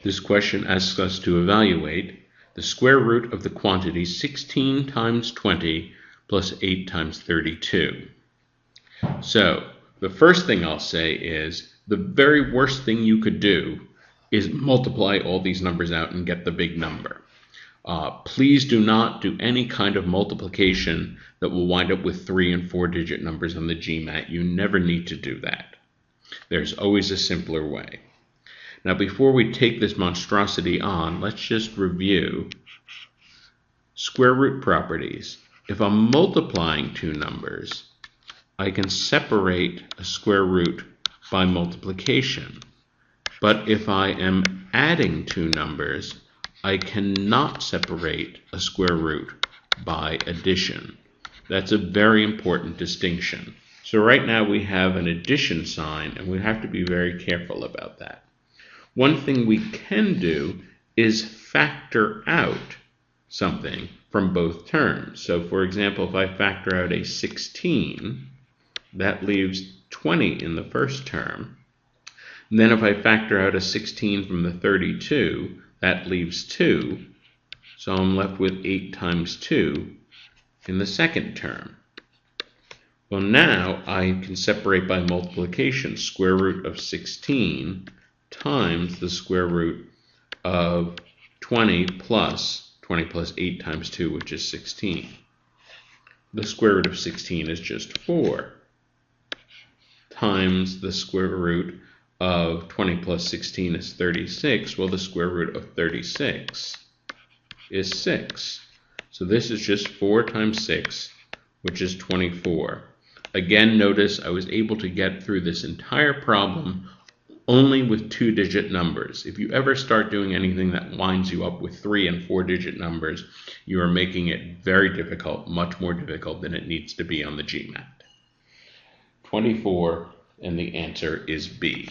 This question asks us to evaluate the square root of the quantity 16 times 20 plus 8 times 32. So the first thing I'll say is the very worst thing you could do is multiply all these numbers out and get the big number. Please do not do any kind of multiplication that will wind up with 3 and 4 digit numbers on the GMAT. You never need to do that. There's always a simpler way. Now, before we take this monstrosity on, let's just review square root properties. If I'm multiplying two numbers, I can separate a square root by multiplication. But if I am adding two numbers, I cannot separate a square root by addition. That's a very important distinction. So right now we have an addition sign, and we have to be very careful about that. One thing we can do is factor out something from both terms. So for example, if I factor out a 16, that leaves 20 in the first term. And then if I factor out a 16 from the 32, that leaves 2. So I'm left with 8 times 2 in the second term. Well, now I can separate by multiplication. Square root of 16 times the square root of 20 plus 8 times 2, which is 16. The square root of 16 is just 4, times the square root of 20 plus 16 is 36. Well, the square root of 36 is 6. So this is just 4 times 6, which is 24. Again, notice I was able to get through this entire problem only with 2-digit numbers. If you ever start doing anything that winds you up with 3- and 4-digit numbers, you are making it very difficult, much more difficult than it needs to be on the GMAT. 24, and the answer is B.